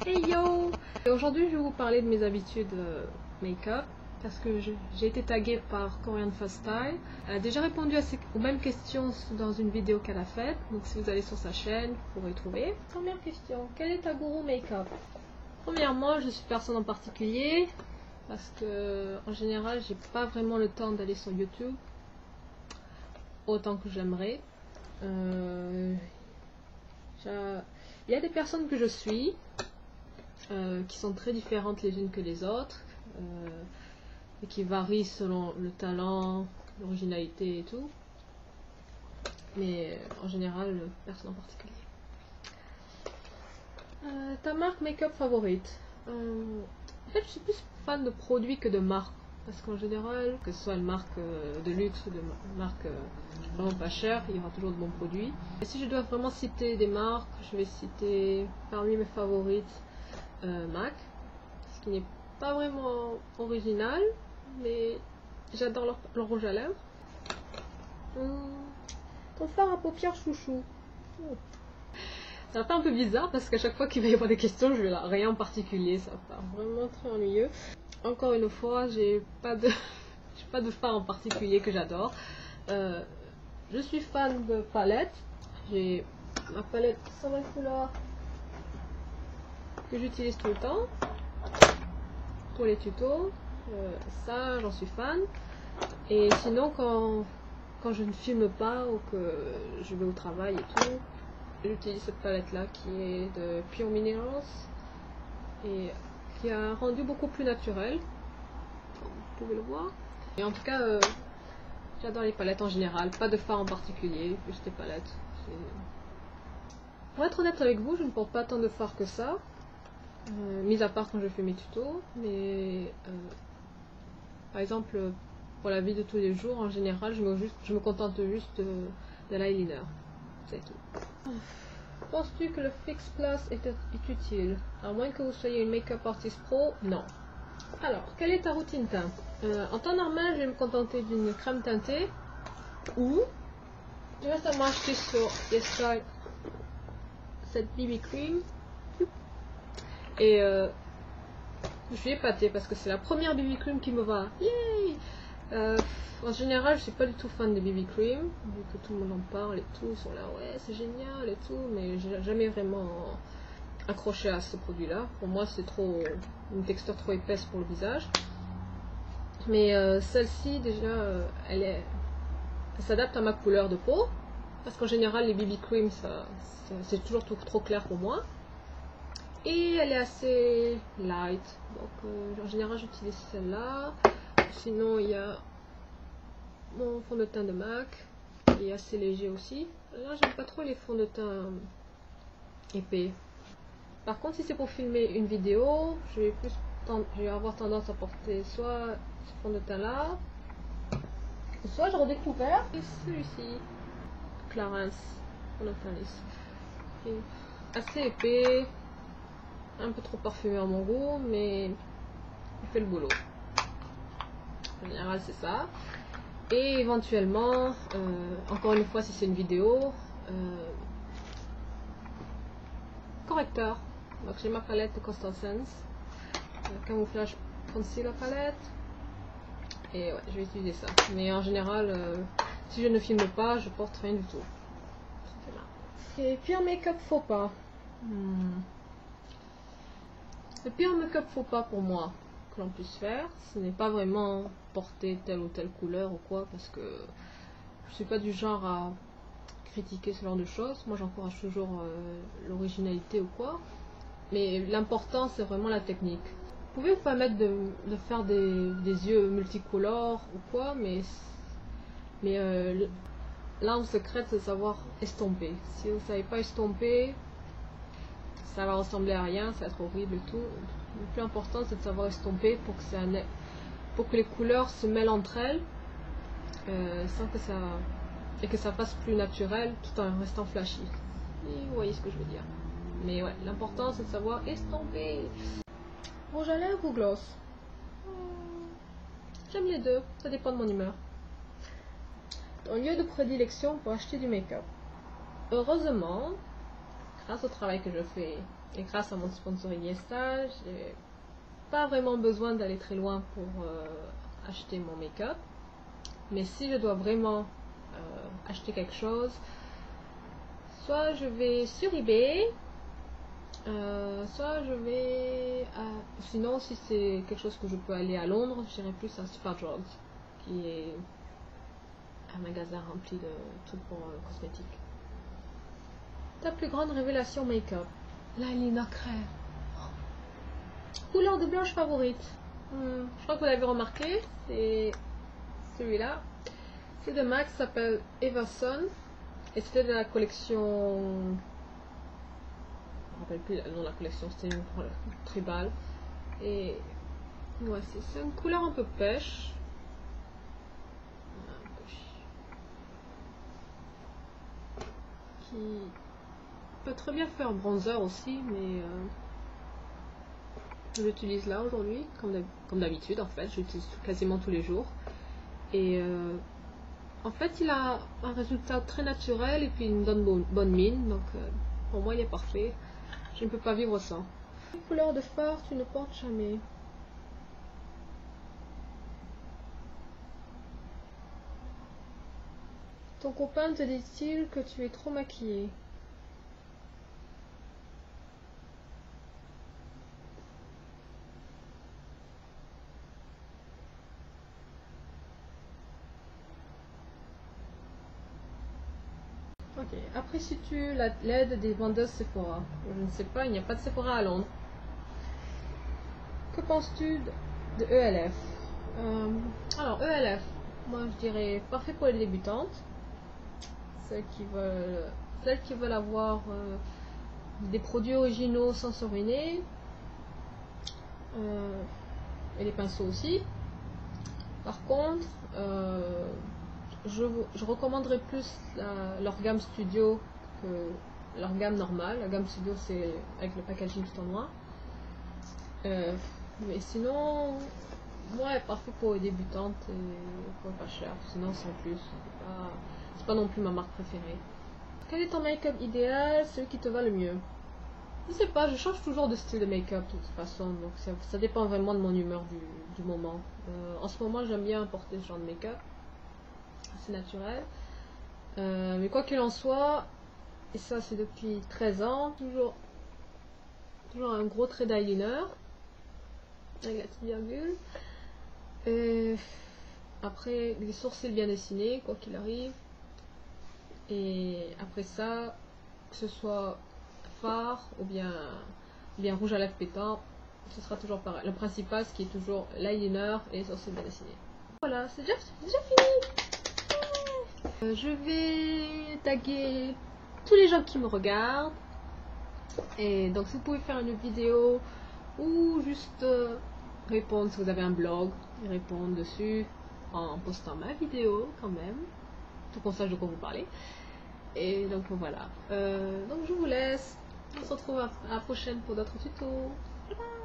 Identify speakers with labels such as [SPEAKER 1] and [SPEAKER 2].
[SPEAKER 1] Hey yo! Aujourd'hui, je vais vous parler de mes habitudes make-up parce que j'ai été taguée par Korean Fast Style. Elle a déjà répondu aux mêmes questions dans une vidéo qu'elle a faite. Donc, si vous allez sur sa chaîne, vous pourrez trouver. Première question, quel est ta gourou make-up? Premièrement, je suis personne en particulier parce que en général, j'ai pas vraiment le temps d'aller sur YouTube autant que j'aimerais. Il y a des personnes que je suis qui sont très différentes les unes que les autres et qui varient selon le talent, l'originalité et tout, mais en général personne en particulier. Ta marque make-up favorite? En fait, je suis plus fan de produits que de marques, parce qu'en général, que ce soit une marque de luxe ou de marque vraiment pas chère, il y aura toujours de bons produits. Et si je dois vraiment citer des marques, je vais citer parmi mes favorites MAC, ce qui n'est pas vraiment original, mais j'adore leur rouge à lèvres. Ton fard à paupières chouchou. Ça va faire un peu bizarre parce qu'à chaque fois qu'il va y avoir des questions, je vais là, rien en particulier, ça va faire vraiment très ennuyeux. Encore une fois, j'ai pas de fard en particulier que j'adore. Je suis fan de palettes. J'ai ma palette Saint Couleur que j'utilise tout le temps pour les tutos. Ça, j'en suis fan. Et sinon, quand je ne filme pas ou que je vais au travail et tout, j'utilise cette palette là qui est de Pure Minerals et qui a rendu beaucoup plus naturel, vous pouvez le voir. Et en tout cas, j'adore les palettes en général, pas de fard en particulier, juste des palettes. Pour être honnête avec vous, je ne porte pas tant de fard que ça, mis à part quand je fais mes tutos, mais par exemple pour la vie de tous les jours, en général, je me contente juste de l'eyeliner, c'est tout. Penses-tu que le Fix Plus est utile? À moins que vous soyez une make-up artist pro, non. Alors, quelle est ta routine teint? En temps normal, je vais me contenter d'une crème teintée ou je vais récemment acheté sur YesStyle cette BB Cream et je suis épatée parce que c'est la première BB Cream qui me va. Yay! En général, je suis pas du tout fan de BB Cream, vu que tout le monde en parle et tout, ils sont là, ouais, c'est génial et tout, mais j'ai jamais vraiment accroché à ce produit-là. Pour moi, c'est une texture trop épaisse pour le visage. Mais celle-ci, déjà, elle s'adapte à ma couleur de peau, parce qu'en général, les BB Cream, c'est toujours trop clair pour moi. Et elle est assez light, donc en général, j'utilise celle-là. Sinon, il y a mon fond de teint de MAC, qui est assez léger aussi. Là, j'aime pas trop les fonds de teint épais. Par contre, si c'est pour filmer une vidéo, je vais avoir tendance à porter soit ce fond de teint là, soit j'ai redécouvert celui-ci, Clarins fond de teint lisse. Assez épais, un peu trop parfumé à mon goût, mais il fait le boulot. En général, c'est ça. Et éventuellement, encore une fois, si c'est une vidéo, correcteur. Donc j'ai ma palette de Constant Sense, camouflage concealer palette, et ouais, je vais utiliser ça. Mais en général, si je ne filme pas, je porte rien du tout. Et pire make-up faux pas. Le pire make-up faux pas pour moi que l'on puisse faire, ce n'est pas vraiment porter telle ou telle couleur ou quoi, parce que je suis pas du genre à critiquer ce genre de choses. Moi, j'encourage toujours l'originalité ou quoi. Mais l'important, c'est vraiment la technique. Vous pouvez vous permettre de faire des yeux multicolores ou quoi, mais l'arme secrète, c'est de savoir estomper. Si vous ne savez pas estomper, ça va ressembler à rien, ça va être horrible et tout. Le plus important, c'est de savoir estomper pour que les couleurs se mêlent entre elles, sans que ça fasse plus naturel tout en restant flashy. Et vous voyez ce que je veux dire. Mais ouais, l'important c'est de savoir estomper. Rouge à lèvres ou gloss? J'aime les deux, ça dépend de mon humeur. Ton lieu de prédilection pour acheter du make-up? Heureusement, grâce au travail que je fais Et grâce à mon sponsoring Insta, j'ai pas vraiment besoin d'aller très loin pour acheter mon make-up. Mais si je dois vraiment acheter quelque chose, soit je vais sur eBay, soit je vais sinon si c'est quelque chose que je peux aller à Londres, j'irai plus à Superdrugs, qui est un magasin rempli de trucs pour cosmétiques. Ta plus grande révélation make-up? L'eyeliner crème. Couleur de blanche favorite? Je crois que vous l'avez remarqué, c'est celui-là. C'est de MAC, s'appelle Everson. Et c'était de la collection... Je ne me rappelle plus le nom de la collection, c'était une tribal. Et ouais, c'est une couleur un peu pêche. Qui peut très bien faire bronzer aussi, mais je l'utilise là aujourd'hui, comme d'habitude en fait, j'utilise quasiment tous les jours. Et en fait, il a un résultat très naturel et puis il me donne bonne mine, donc pour moi il est parfait. Je ne peux pas vivre sans. Quelle couleur de fard tu ne portes jamais? Ton copain te dit-il que tu es trop maquillée? Ok, apprécies-tu l'aide des vendeuses Sephora? Je ne sais pas, il n'y a pas de Sephora à Londres. Que penses-tu de ELF? Alors, ELF, moi je dirais parfait pour les débutantes. Celles qui veulent avoir des produits originaux sans se ruiner. Et les pinceaux aussi. Par contre, je recommanderais plus leur gamme studio que leur gamme normale. La gamme studio, c'est avec le packaging tout en noir. Mais sinon, ouais, parfait pour les débutantes et pour pas cher. Sinon, sans plus, c'est pas non plus ma marque préférée. Quel est ton make-up idéal, celui qui te va le mieux? Je sais pas, je change toujours de style de make-up de toute façon, donc ça dépend vraiment de mon humeur du moment. En ce moment, j'aime bien porter ce genre de make-up, c'est naturel. Mais quoi qu'il en soit, et ça c'est depuis 13 ans, toujours un gros trait d'eyeliner, avec la petite virgule. Et après, les sourcils bien dessinés, quoi qu'il arrive. Et après ça, que ce soit fard ou bien rouge à lèvres pétant, ce sera toujours pareil. Le principal, ce qui est toujours l'eyeliner et les sourcils bien dessinés. Voilà, c'est déjà fini. Je vais taguer tous les gens qui me regardent. Et donc, si vous pouvez faire une vidéo ou juste répondre si vous avez un blog, et répondre dessus en postant ma vidéo quand même, tout qu'on sache de quoi vous parlez. Et donc voilà. Donc je vous laisse. On se retrouve à la prochaine pour d'autres tutos. Bye bye.